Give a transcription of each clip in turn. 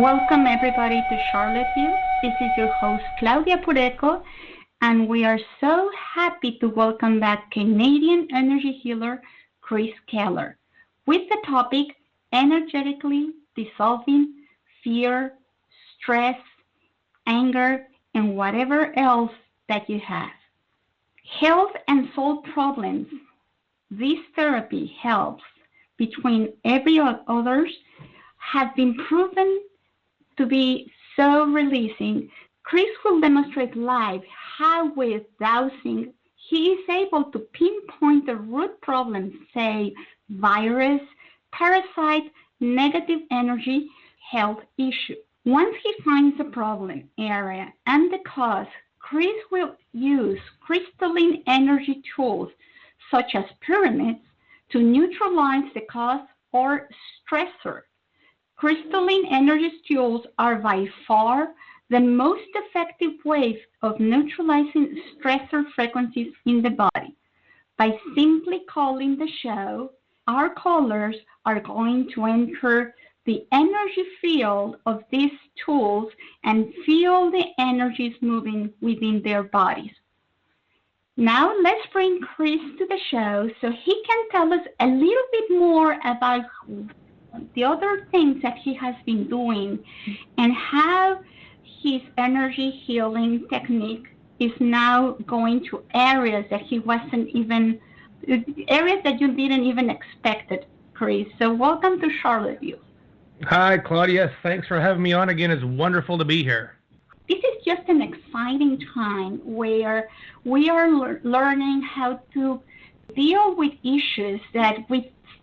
Welcome everybody to Charlottesville. This is your host Claudia Pureco, and we are so happy to welcome back Canadian energy healer Chris Kehler with the topic energetically dissolving fear, stress, anger, and whatever else that you have. Health and soul problems. This therapy helps between every others have been proven to be so releasing. Chris will demonstrate live how with dowsing he is able to pinpoint the root problems, say virus, parasite, negative energy, health issue. Once he finds the problem area and the cause, Chris will use crystalline energy tools such as pyramids to neutralize the cause or stressor. Crystalline energy tools are by far the most effective way of neutralizing stressor frequencies in the body. By simply calling the show, our callers are going to enter the energy field of these tools and feel the energies moving within their bodies. Now let's bring Chris to the show so he can tell us a little bit more about the other things that he has been doing and how his energy healing technique is now going to areas that areas that you didn't even expect it, Chris. So welcome to Charlottesville. Hi, Claudia. Thanks for having me on again. It's wonderful to be here. This is just an exciting time where we are learning how to deal with issues that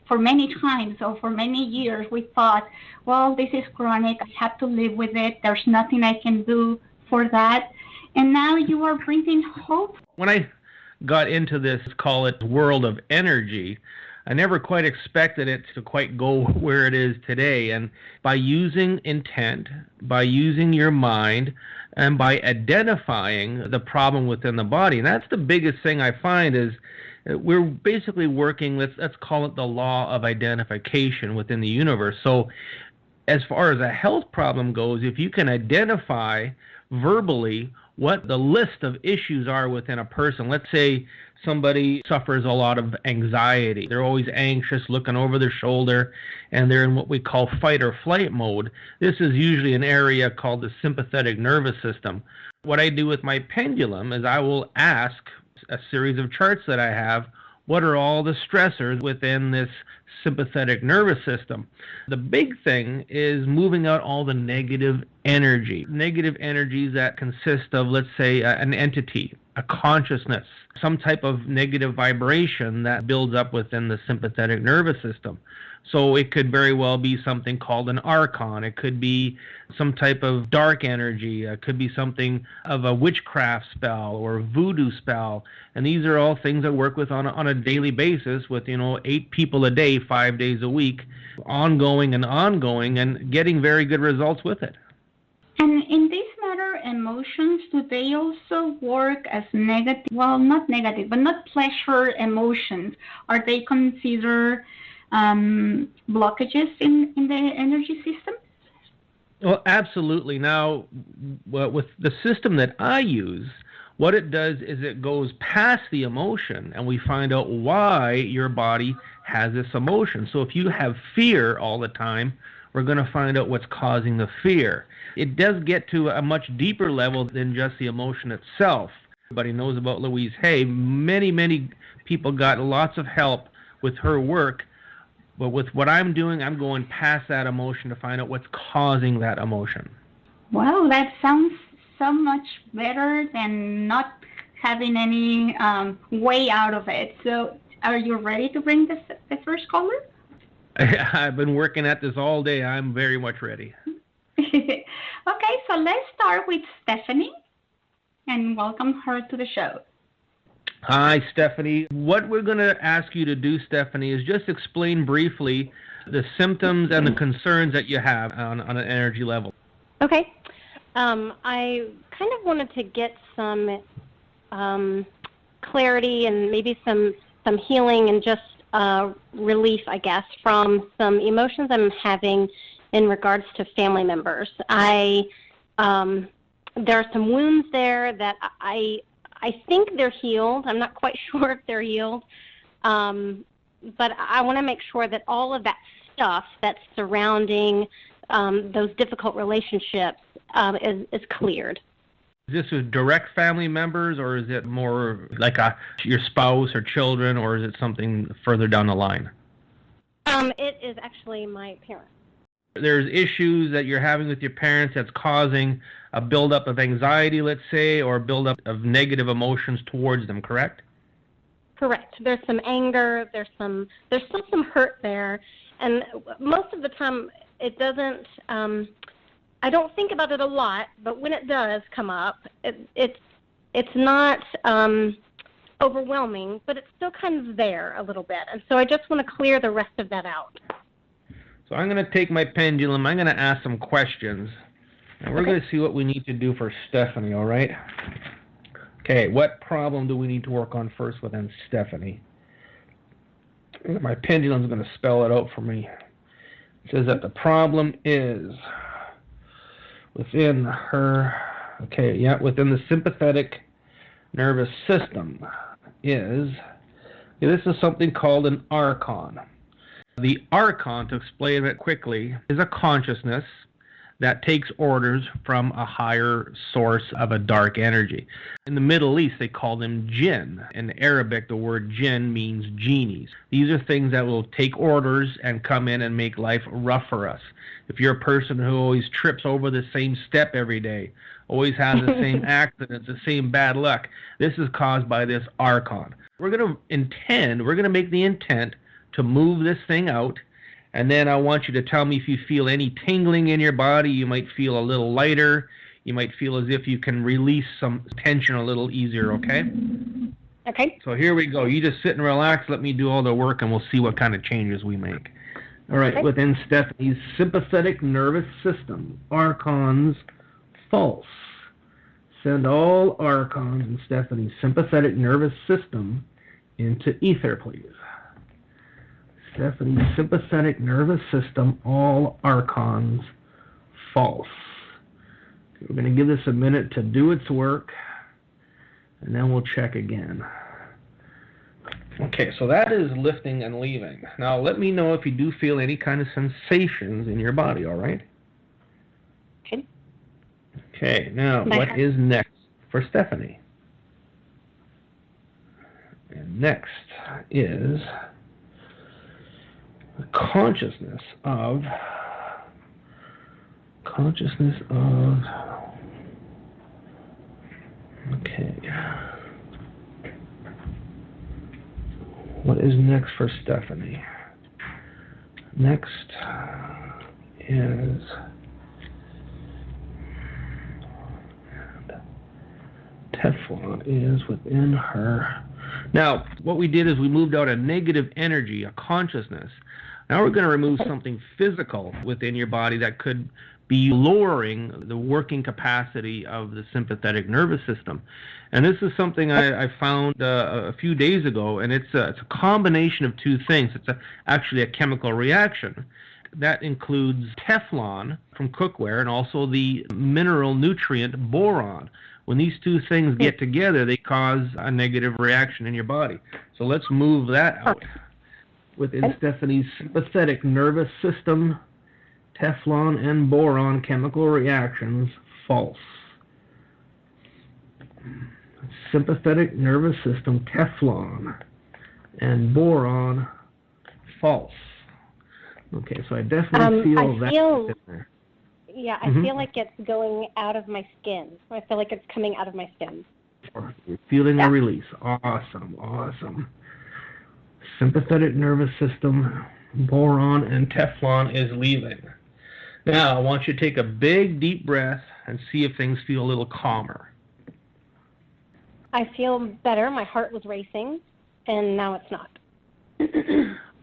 for many times or for many years we thought, well, this is chronic, I have to live with it, there's nothing I can do for that. And now you are bringing hope. When I got into this, call it world of energy, I never quite expected it to quite go where it is today. And by using intent, by using your mind, and by identifying the problem within the body, and that's the biggest thing I find is we're basically working with, let's call it the law of identification within the universe. So as far as a health problem goes, if you can identify verbally what the list of issues are within a person, let's say somebody suffers a lot of anxiety. They're always anxious, looking over their shoulder, and they're in what we call fight or flight mode. This is usually an area called the sympathetic nervous system. What I do with my pendulum is I will ask a series of charts that I have, what are all the stressors within this sympathetic nervous system? The big thing is moving out all the negative energies that consist of, let's say, an entity, a consciousness, some type of negative vibration that builds up within the sympathetic nervous system. So it could very well be something called an archon. It could be some type of dark energy. It could be something of a witchcraft spell or a voodoo spell. And these are all things that work with on a daily basis with, 8 people a day, 5 days a week, ongoing and getting very good results with it. And in this matter, emotions, do they also work as negative? Well, not negative, but not pleasure emotions. Are they considered blockages in the energy system? Well, absolutely. Now, with the system that I use, what it does is it goes past the emotion, and we find out why your body has this emotion. So if you have fear all the time, we're going to find out what's causing the fear. It does get to a much deeper level than just the emotion itself. Everybody knows about Louise Hay. Many people got lots of help with her work. But with what I'm doing, I'm going past that emotion to find out what's causing that emotion. Well, that sounds so much better than not having any way out of it. So are you ready to bring the first caller? I've been working at this all day. I'm very much ready. Okay, so let's start with Stephanie and welcome her to the show. Hi, Stephanie. What we're going to ask you to do, Stephanie, is just explain briefly the symptoms and the concerns that you have on an energy level. Okay. I kind of wanted to get some clarity and maybe some healing and just relief, I guess, from some emotions I'm having in regards to family members. There are some wounds there that I think they're healed. I'm not quite sure if they're healed, but I want to make sure that all of that stuff that's surrounding those difficult relationships is cleared. Is this with direct family members, or is it more like your spouse or children, or is it something further down the line? It is actually my parents. There's issues that you're having with your parents that's causing a buildup of anxiety, let's say, or buildup of negative emotions towards them, correct? Correct. There's some anger. There's still some hurt there, and most of the time it doesn't. I don't think about it a lot, but when it does come up, it's not overwhelming, but it's still kind of there a little bit, and so I just want to clear the rest of that out. So I'm going to take my pendulum. I'm going to ask some questions, and we're going to see what we need to do for Stephanie. All right? Okay. What problem do we need to work on first within Stephanie? My pendulum's going to spell it out for me. It says that the problem is within her, within the sympathetic nervous system this is something called an archon. The archon, to explain it quickly, is a consciousness that takes orders from a higher source of a dark energy. In the Middle East, they call them jinn. In Arabic, the word jinn means genies. These are things that will take orders and come in and make life rough for us. If you're a person who always trips over the same step every day, always has the same accidents, the same bad luck, this is caused by this archon. We're going to make the intent to move this thing out. And then I want you to tell me if you feel any tingling in your body. You might feel a little lighter. You might feel as if you can release some tension a little easier, okay? Okay. So here we go. You just sit and relax. Let me do all the work, and we'll see what kind of changes we make. All right, okay. Within Stephanie's sympathetic nervous system, archons false. Send all archons in Stephanie's sympathetic nervous system into ether, please. Stephanie's sympathetic nervous system, all archons false. We're going to give this a minute to do its work, and then we'll check again. Okay, so that is lifting and leaving. Now let me know if you do feel any kind of sensations in your body, all right? Okay. Okay, now what is next for Stephanie? And next is consciousness of okay, what is next for Stephanie? Next is Teflon is within her. Now, what we did is we moved out a negative energy, a consciousness. Now we're going to remove something physical within your body that could be lowering the working capacity of the sympathetic nervous system. And this is something I found a few days ago, and it's a combination of two things. It's actually a chemical reaction. That includes Teflon from cookware and also the mineral nutrient boron. When these two things get together, they cause a negative reaction in your body. So let's move that out. Within Stephanie's sympathetic nervous system, Teflon and boron chemical reactions, false. Sympathetic nervous system, Teflon and boron, false. Okay, so I definitely feel that in there. Yeah, I feel like it's going out of my skin. I feel like it's coming out of my skin. You're feeling a release. Awesome. Sympathetic nervous system, boron and Teflon is leaving. Now, I want you to take a big, deep breath and see if things feel a little calmer. I feel better. My heart was racing, and now it's not.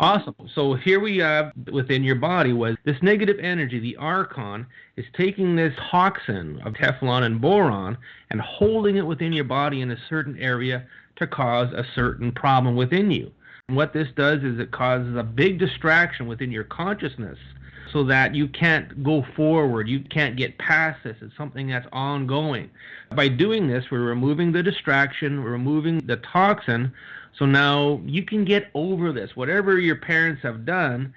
Awesome. So here we have within your body was this negative energy, the archon, is taking this toxin of Teflon and boron and holding it within your body in a certain area to cause a certain problem within you. And what this does is it causes a big distraction within your consciousness. so that you can't go forward. You can't get past this. It's something that's ongoing. By doing this, we're removing the distraction, we're removing the toxin, so now you can get over this. Whatever your parents have done,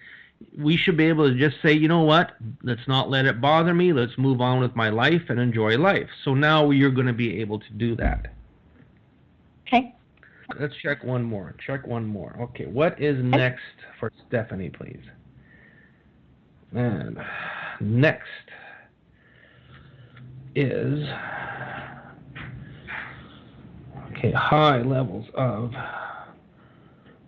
we should be able to just say, you know what, let's not let it bother me, let's move on with my life and enjoy life. So now you're going to be able to do that. Okay. Let's check one more. Okay, what is next for Stephanie, please? And next is, okay, high levels of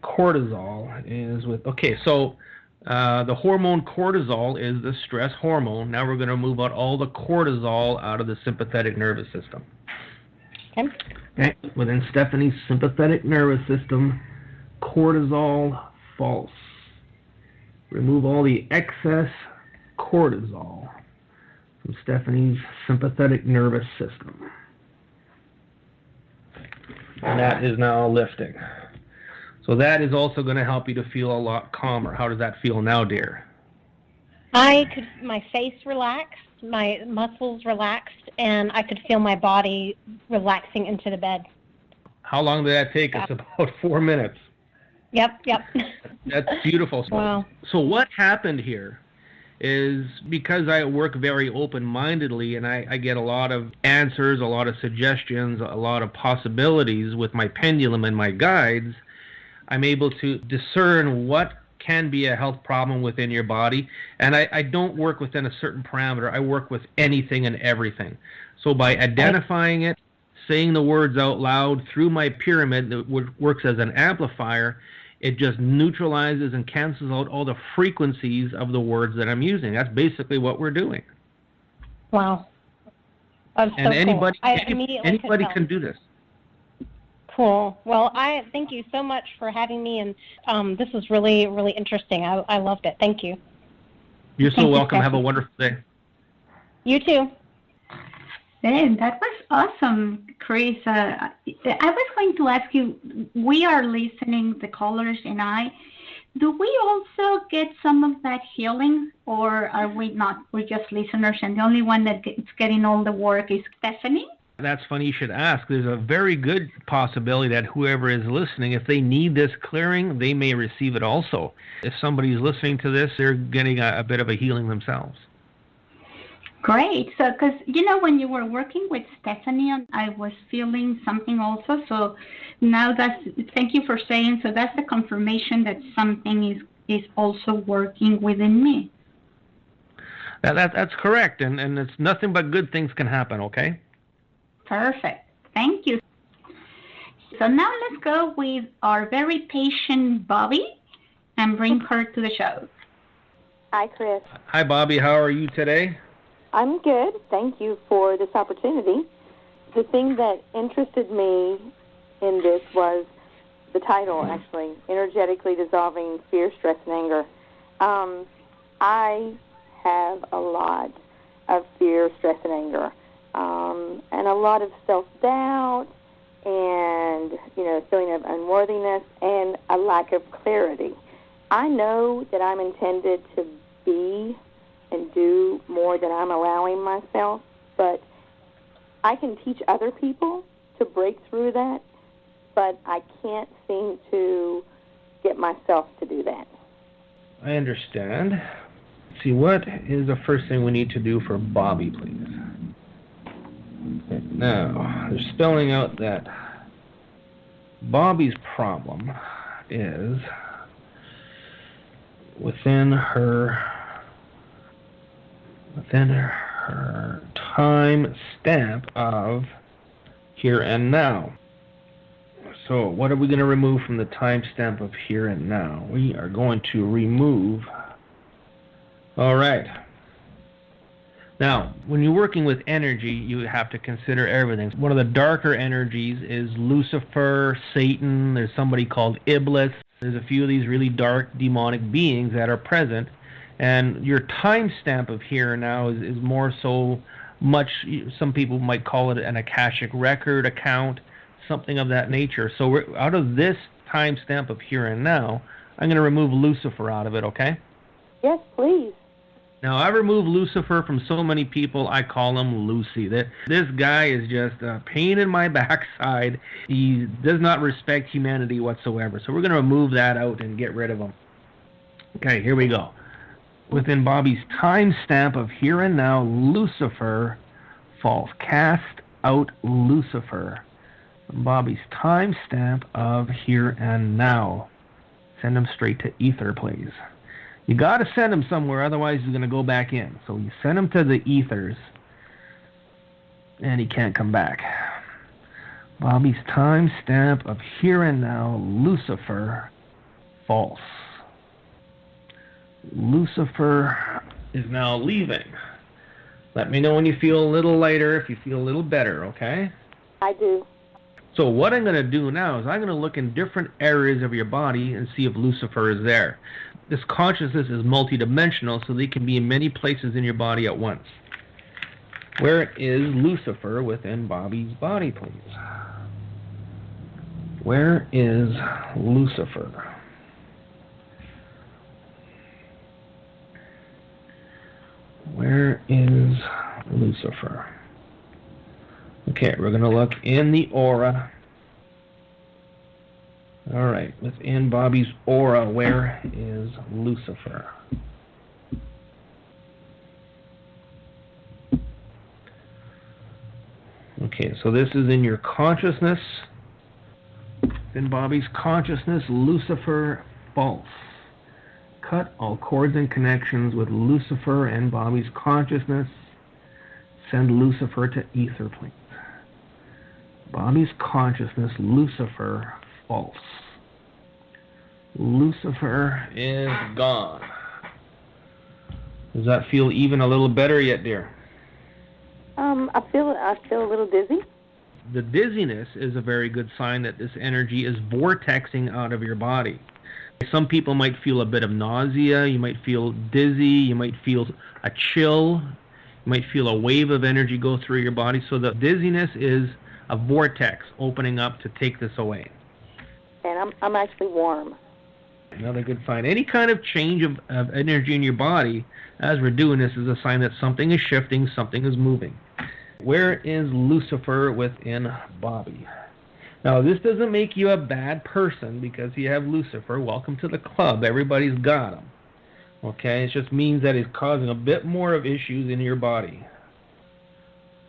cortisol is with, okay, so the hormone cortisol is the stress hormone. Now we're going to move out all the cortisol out of the sympathetic nervous system. Okay. Within Stephanie's sympathetic nervous system, cortisol false. Remove all the excess cortisol from Stephanie's sympathetic nervous system. And that is now lifting. So that is also going to help you to feel a lot calmer. How does that feel now, dear? My face relaxed, my muscles relaxed, and I could feel my body relaxing into the bed. How long did that take us? About 4 minutes. Yep. That's beautiful. Wow. So what happened here is, because I work very open-mindedly and I get a lot of answers, a lot of suggestions, a lot of possibilities with my pendulum and my guides, I'm able to discern what can be a health problem within your body. And I don't work within a certain parameter. I work with anything and everything. So by identifying it, saying the words out loud through my pyramid that works as an amplifier, it just neutralizes and cancels out all the frequencies of the words that I'm using. That's basically what we're doing. Wow. That's so and anybody, cool. anybody can do this. Cool. Well, I thank you so much for having me, and this was really, really interesting. I loved it. Thank you. You're so welcome. Have a wonderful day. You too. Ben, that was awesome, Chris. I was going to ask you, we are listening, the callers and I, do we also get some of that healing, or are we not? We're just listeners, and the only one that's getting all the work is Stephanie? That's funny you should ask. There's a very good possibility that whoever is listening, if they need this clearing, they may receive it also. If somebody's listening to this, they're getting a bit of a healing themselves. Great. So, because, when you were working with Stephanie, I was feeling something also. So now thank you for saying, so that's the confirmation that something is also working within me. That's correct. And it's nothing but good things can happen, okay? Perfect. Thank you. So now let's go with our very patient Bobby and bring her to the show. Hi, Chris. Hi, Bobby. How are you today? I'm good. Thank you for this opportunity. The thing that interested me in this was the title, actually, Energetically Dissolving Fear, Stress, and Anger. I have a lot of fear, stress, and anger, and a lot of self-doubt and, feeling of unworthiness and a lack of clarity. I know that I'm intended to be and do more than I'm allowing myself, but I can teach other people to break through that, but I can't seem to get myself to do that. I understand. Let's see, what is the first thing we need to do for Bobby, please? Okay, now, they're spelling out that Bobby's problem is within her time stamp of here and now. So what are we going to remove from the time stamp of here and now? We are going to remove... All right. Now, when you're working with energy, you have to consider everything. One of the darker energies is Lucifer, Satan. There's somebody called Iblis. There's a few of these really dark demonic beings that are present. And your time stamp of here and now is more so much, some people might call it an Akashic record account, something of that nature. So out of this time stamp of here and now, I'm going to remove Lucifer out of it, okay? Yes, please. Now, I remove Lucifer from so many people, I call him Lucy. This guy is just a pain in my backside. He does not respect humanity whatsoever. So we're going to remove that out and get rid of him. Okay, here we go. Within Bobby's timestamp of here and now, Lucifer false. Cast out Lucifer. Bobby's timestamp of here and now. Send him straight to ether, please. You got to send him somewhere, otherwise he's going to go back in. So you send him to the ethers, and he can't come back. Bobby's timestamp of here and now, Lucifer, false. Lucifer is now leaving. Let me know when you feel a little lighter, if you feel a little better, okay? I do. So what I'm going to do now is I'm going to look in different areas of your body and see if Lucifer is there. This consciousness is multidimensional, so they can be in many places in your body at once. Where is Lucifer within Bobby's body, please? Where is Lucifer? Where is Lucifer? Okay, we're going to look in the aura. All right, within Bobby's aura, where is Lucifer? Okay, so this is in your consciousness. In Bobby's consciousness, Lucifer, false. Cut all cords and connections with Lucifer and Bobby's consciousness. Send Lucifer to ether, please. Bobby's consciousness, Lucifer, false. Lucifer is gone. Does that feel even a little better yet, dear? I feel a little dizzy. The dizziness is a very good sign that this energy is vortexing out of your body. Some people might feel a bit of nausea, you might feel dizzy, you might feel a chill, you might feel a wave of energy go through your body. So the dizziness is a vortex opening up to take this away. And I'm actually warm. Another good sign. Any kind of change of energy in your body, as we're doing this, is a sign that something is shifting, something is moving. Where is Lucifer within Bobby? Now, this doesn't make you a bad person because you have Lucifer. Welcome to the club. Everybody's got him. Okay? It just means that it's causing a bit more of issues in your body.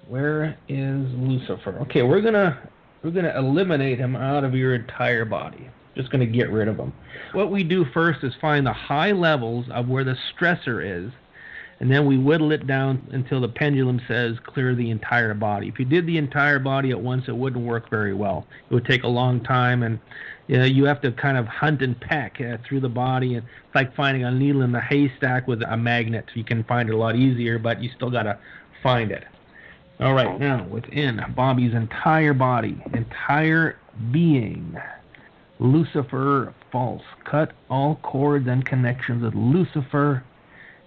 Where is Lucifer? Okay, we're gonna eliminate him out of your entire body. Just gonna get rid of him. What we do first is find the high levels of where the stressor is, and then we whittle it down until the pendulum says clear the entire body. If you did the entire body at once, it wouldn't work very well. It would take a long time, and you have to kind of hunt and peck through the body. And it's like finding a needle in the haystack with a magnet. You can find it a lot easier, but you still got to find it. All right, now within Bobby's entire body, entire being, Lucifer, false. Cut all cords and connections with Lucifer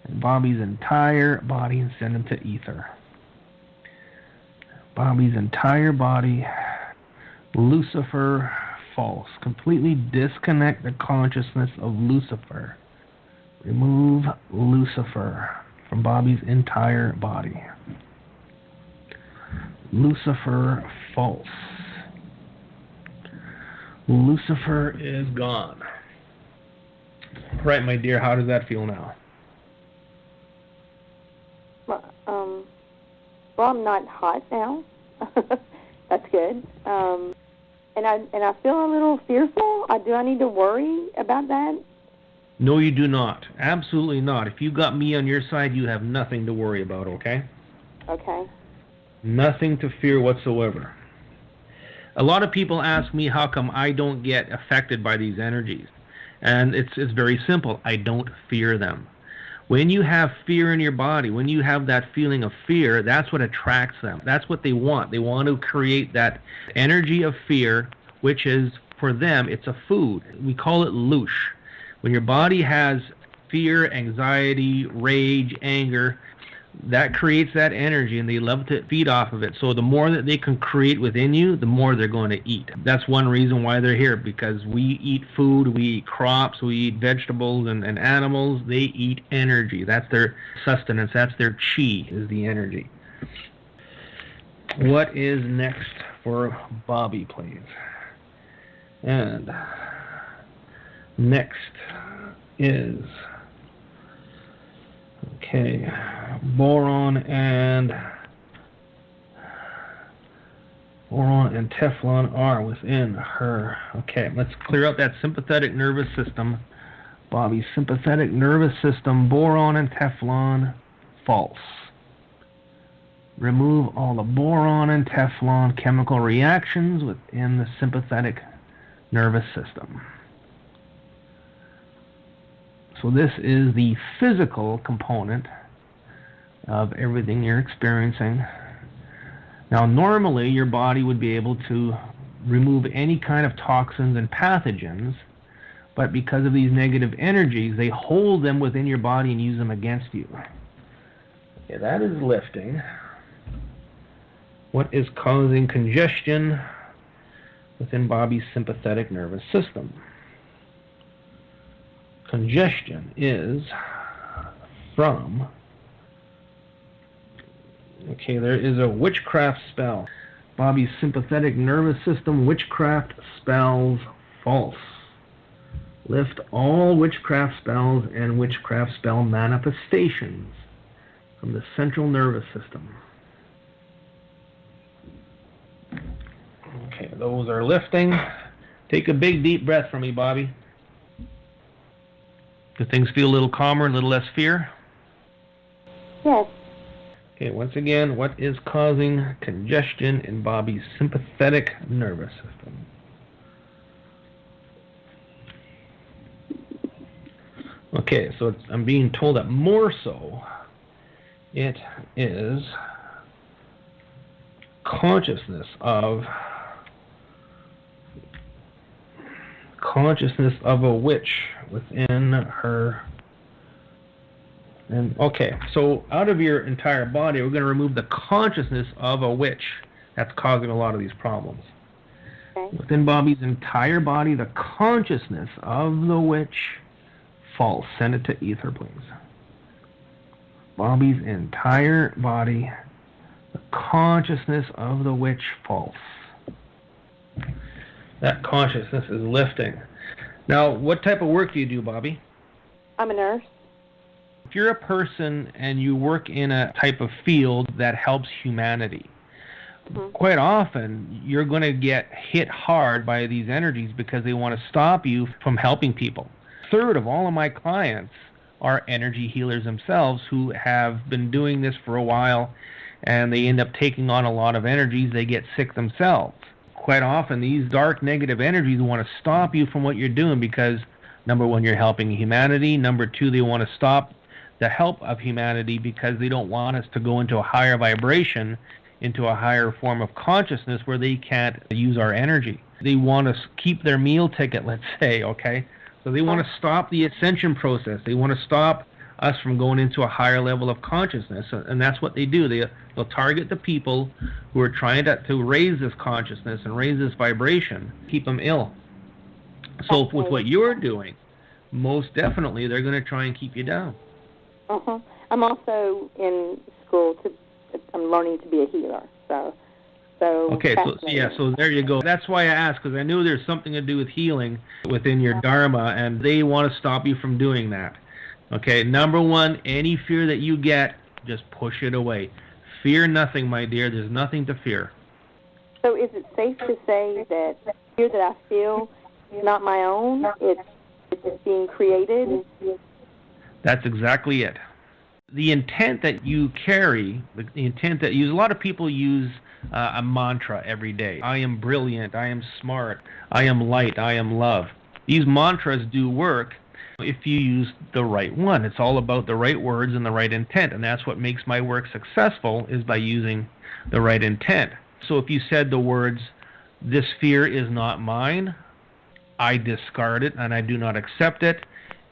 and Bobby's entire body and send him to ether. Bobby's entire body, Lucifer, false. Completely disconnect the consciousness of Lucifer. Remove Lucifer from Bobby's entire body. Lucifer, false. Lucifer is gone. All right, my dear, how does that feel now? Well, I'm not hot now. That's good. And I feel a little fearful. Do I need to worry about that? No, you do not. Absolutely not. If you got me on your side, you have nothing to worry about, okay? Okay. Nothing to fear whatsoever. A lot of people ask me how come I don't get affected by these energies. And it's very simple. I don't fear them. When you have fear in your body, when you have that feeling of fear, that's what attracts them. That's what they want. They want to create that energy of fear, which is, for them, it's a food. We call it loosh. When your body has fear, anxiety, rage, anger, that creates that energy, and they love to feed off of it. So the more that they can create within you, the more they're going to eat. That's one reason why they're here, because we eat food, we eat crops, we eat vegetables and animals. They eat energy. That's their sustenance. That's their chi, is the energy. What is next for Bobby, please? And next is, okay, boron and Teflon are within her. Okay, let's clear out that sympathetic nervous system. Bobby's sympathetic nervous system, boron and Teflon, false. Remove all the boron and Teflon chemical reactions within the sympathetic nervous system. So this is the physical component of everything you're experiencing. Now, normally your body would be able to remove any kind of toxins and pathogens, but because of these negative energies, they hold them within your body and use them against you. Okay, that is lifting. What is causing congestion within Bobby's sympathetic nervous system? Congestion is from, okay, there is a witchcraft spell. Bobby's sympathetic nervous system, witchcraft spells, false. Lift all witchcraft spells and witchcraft spell manifestations from the central nervous system. Okay, those are lifting. Take a big deep breath for me, Bobby. Do things feel a little calmer, a little less fear? Yes. Okay, once again, what is causing congestion in Bobby's sympathetic nervous system? Okay, so I'm being told that more so it is consciousness of a witch within her. And okay, so out of your entire body, we're going to remove the consciousness of a witch that's causing a lot of these problems. Okay. Within Bobby's entire body, the consciousness of the witch, false. Send it to ether, please. Bobby's entire body, the consciousness of the witch, false. That consciousness is lifting. Now, what type of work do you do, Bobby? I'm a nurse. If you're a person and you work in a type of field that helps humanity, quite often you're going to get hit hard by these energies because they want to stop you from helping people. A third of all of my clients are energy healers themselves who have been doing this for a while, and they end up taking on a lot of energies. They get sick themselves. Quite often these dark negative energies want to stop you from what you're doing because, number one, you're helping humanity. Number two, they want to stop the help of humanity because they don't want us to go into a higher vibration, into a higher form of consciousness where they can't use our energy. They want to keep their meal ticket, let's say, okay? So they want to stop the ascension process. They want to stop us from going into a higher level of consciousness, and that's what they do. They'll target the people who are trying to raise this consciousness and raise this vibration, keep them ill. So with what you're doing, most definitely they're going to try and keep you down. I'm also in school I'm learning to be a healer. So okay, so there you go. That's why I asked, because I knew there's something to do with healing within your dharma, and they want to stop you from doing that. Okay, number one, any fear that you get, just push it away. Fear nothing, my dear. There's nothing to fear. So is it safe to say that the fear that I feel is not my own? It's being created? That's exactly it. The intent that you carry, the intent that a lot of people use a mantra every day. I am brilliant, I am smart, I am light, I am love. These mantras do work if you use the right one. It's all about the right words and the right intent, and that's what makes my work successful, is by using the right intent. So if you said the words, this fear is not mine, I discard it and I do not accept it,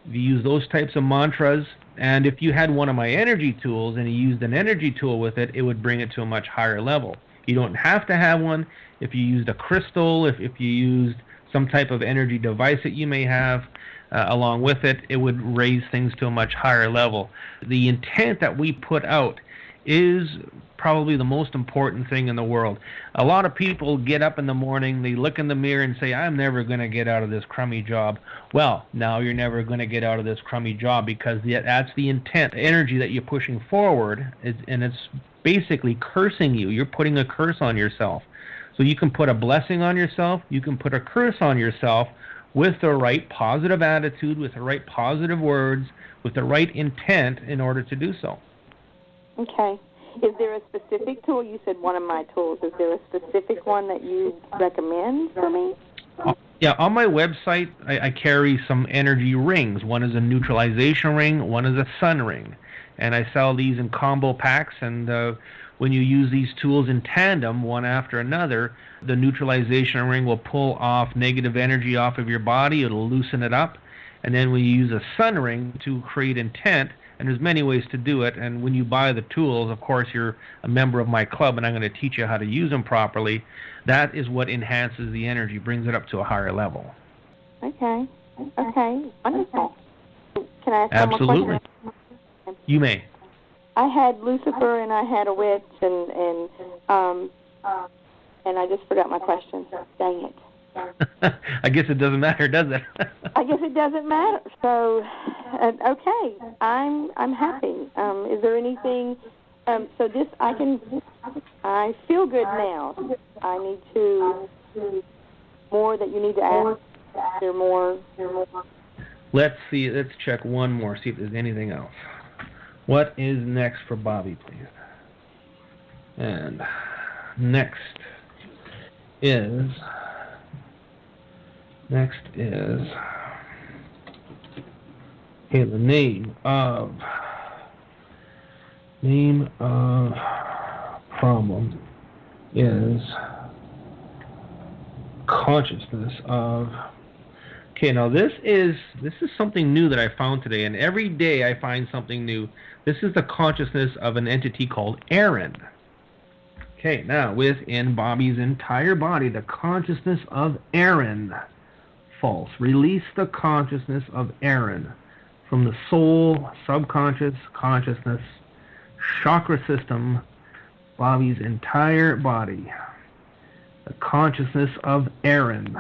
if you use those types of mantras, and if you had one of my energy tools and you used an energy tool with it, it would bring it to a much higher level. You don't have to have one. If you used a crystal, if you used some type of energy device that you may have along with it, it would raise things to a much higher level. The intent that we put out is probably the most important thing in the world. A lot of people get up in the morning, they look in the mirror and say, I'm never going to get out of this crummy job. Well, now you're never going to get out of this crummy job, because that's the intent, the energy that you're pushing forward, and it's basically cursing you. You're putting a curse on yourself. So you can put a blessing on yourself, you can put a curse on yourself with the right positive attitude, with the right positive words, with the right intent in order to do so. Okay. Is there a specific tool? You said one of my tools. Is there a specific one that you recommend for me? Yeah, on my website, I carry some energy rings. One is a neutralization ring, one is a sun ring. And I sell these in combo packs, and when you use these tools in tandem, one after another, the neutralization ring will pull off negative energy off of your body. It'll loosen it up. And then we use a sun ring to create intent, and there's many ways to do it. And when you buy the tools, of course, you're a member of my club, and I'm going to teach you how to use them properly. That is what enhances the energy, brings it up to a higher level. Okay. Okay. Wonderful. Can I ask Absolutely. one more question? You may. I had Lucifer and I had a witch, and I just forgot my question. Dang it. I guess it doesn't matter, does it? I guess it doesn't matter. So, okay, I'm happy. Is there anything? So this I feel good now. I need to more that you need to ask. There more. Let's see. Let's check one more. See if there's anything else. What is next for Bobby, please? And next is okay, the name of problem is consciousness of. Okay, now this is something new that I found today, and every day I find something new. This is the consciousness of an entity called Aaron. Okay, now within Bobby's entire body, the consciousness of Aaron. False. Release the consciousness of Aaron from the soul, subconscious, consciousness, chakra system, Bobby's entire body. The consciousness of Aaron.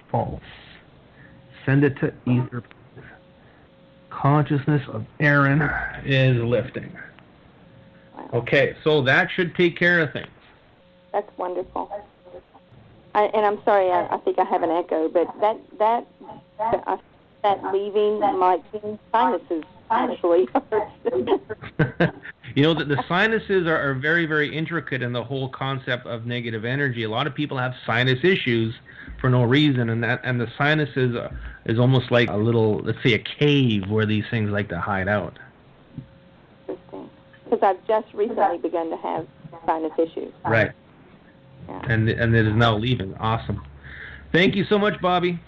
False. Send it to ether. Consciousness of Aaron is lifting. Okay, so that should take care of things. That's wonderful. And I'm sorry, I think I have an echo, but that leaving my sinuses actually hurts. You know that the sinuses are very, very intricate in the whole concept of negative energy. A lot of people have sinus issues for no reason, and the sinuses is almost like a little, let's say, a cave where these things like to hide out. Interesting. Because I've just recently begun to have sinus issues. Right. Yeah. And it is now leaving. Awesome. Thank you so much, Bobby.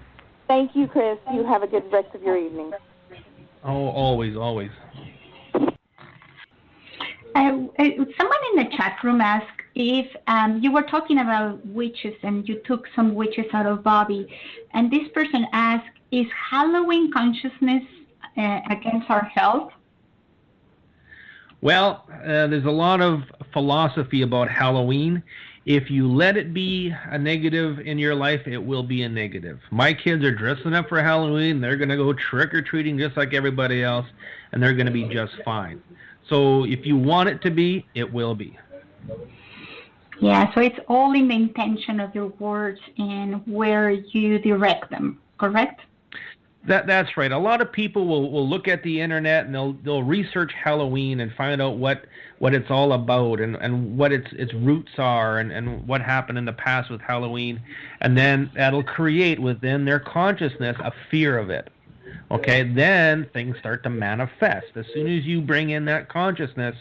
Thank you, Chris. You have a good rest of your evening. Oh, always, always. Someone in the chat room asked if you were talking about witches and you took some witches out of Bobby. And this person asked, is Halloween consciousness against our health? Well, there's a lot of philosophy about Halloween. If you let it be a negative in your life, it will be a negative. My kids are dressing up for Halloween. They're going to go trick-or-treating just like everybody else, and they're going to be just fine. So if you want it to be, it will be. Yeah, so it's all in the intention of your words and where you direct them, correct? That's right. A lot of people will look at the internet and they'll research Halloween and find out what it's all about and what its roots are and what happened in the past with Halloween, and then that'll create within their consciousness a fear of it. Okay, then things start to manifest. As soon as you bring in that consciousness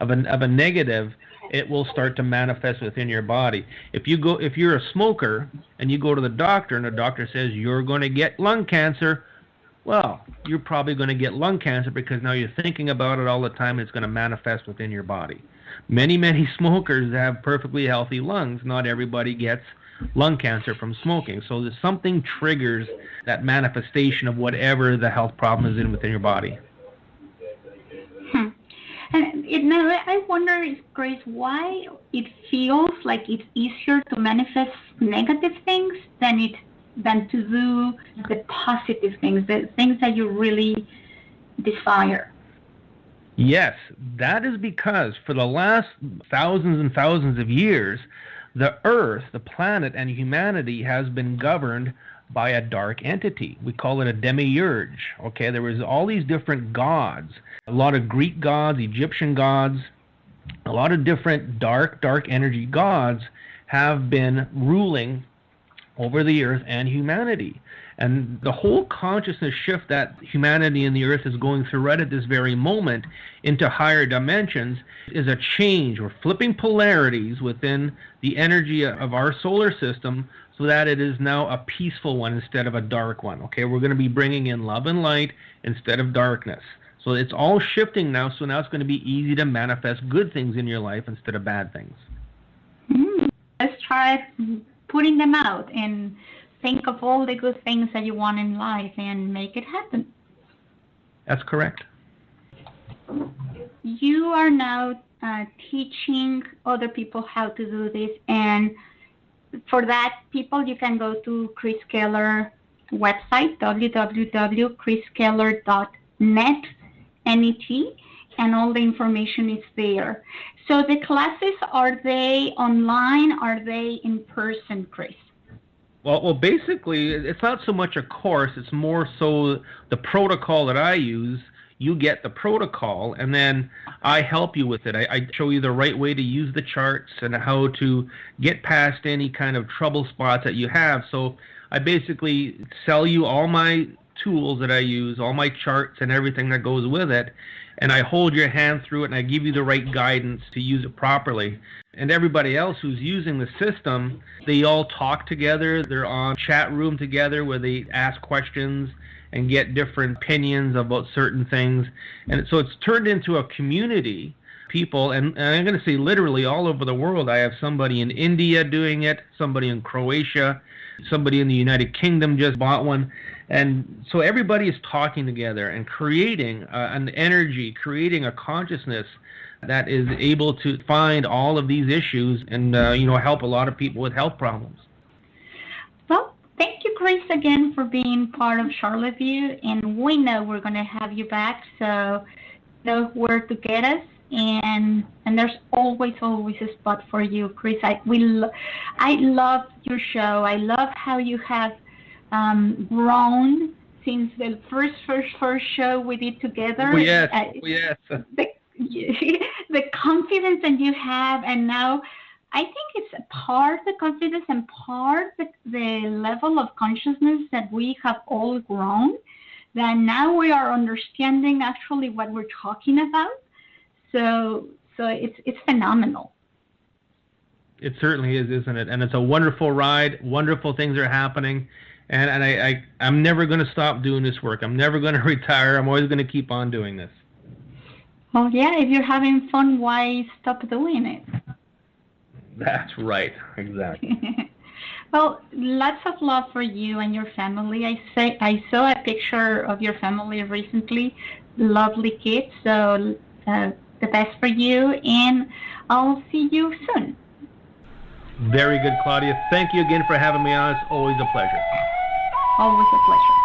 of a negative, it will start to manifest within your body. If you're a smoker and you go to the doctor and the doctor says you're going to get lung cancer, Well, you're probably going to get lung cancer because now you're thinking about it all the time and it's going to manifest within your body. Many, many smokers have perfectly healthy lungs. Not everybody gets lung cancer from smoking. So there's something triggers that manifestation of whatever the health problem is within your body. And I wonder, Grace, why it feels like it's easier to manifest negative things than to do the positive things, the things that you really desire. Yes, that is because for the last thousands and thousands of years, the Earth, the planet, and humanity has been governed by a dark entity. We call it a demiurge. Okay, there was all these different gods, a lot of Greek gods, Egyptian gods, a lot of different dark energy gods have been ruling over the earth and humanity. And the whole consciousness shift that humanity and the earth is going through right at this very moment into higher dimensions is a change. We're flipping polarities within the energy of our solar system so that it is now a peaceful one instead of a dark one. Okay, we're going to be bringing in love and light instead of darkness. So it's all shifting now, so now it's going to be easy to manifest good things in your life instead of bad things. Let's try putting them out and think of all the good things that you want in life and make it happen. That's correct. You are now teaching other people how to do this, and for that, people, you can go to Chris Kehler website, www.chriskehler.net, N-E-T, and all the information is there. So the classes, are they online? Are they in person, Chris? Well, basically, it's not so much a course. It's more so the protocol that I use. You get the protocol, and then I help you with it. I show you the right way to use the charts and how to get past any kind of trouble spots that you have. So I basically sell you all my tools that I use, all my charts and everything that goes with it, and I hold your hand through it, and I give you the right guidance to use it properly. And everybody else who's using the system, they all talk together. They're on chat room together where they ask questions and get different opinions about certain things. And so it's turned into a community, people, and I'm going to say literally all over the world. I have somebody in India doing it, somebody in Croatia, somebody in the United Kingdom just bought one. And so everybody is talking together and creating an energy, creating a consciousness that is able to find all of these issues and help a lot of people with health problems. Well, thank you, Chris, again for being part of Charlottesville, and we know we're going to have you back, so know where to get us, and there's always a spot for you, Chris. I love your show. I love how you have grown since the first show we did together. Oh, yes. The confidence that you have, and now I think it's part the confidence and part the level of consciousness that we have all grown, that now we are understanding actually what we're talking about. So it's phenomenal. It certainly is, isn't it? And it's a wonderful ride. Wonderful things are happening. And I'm never going to stop doing this work. I'm never going to retire. I'm always going to keep on doing this. Well, yeah, if you're having fun, why stop doing it? That's right. Exactly. Well, lots of love for you and your family. I saw a picture of your family recently. Lovely kids. So the best for you, and I'll see you soon. Very good, Claudia. Thank you again for having me on. It's always a pleasure. Always a pleasure.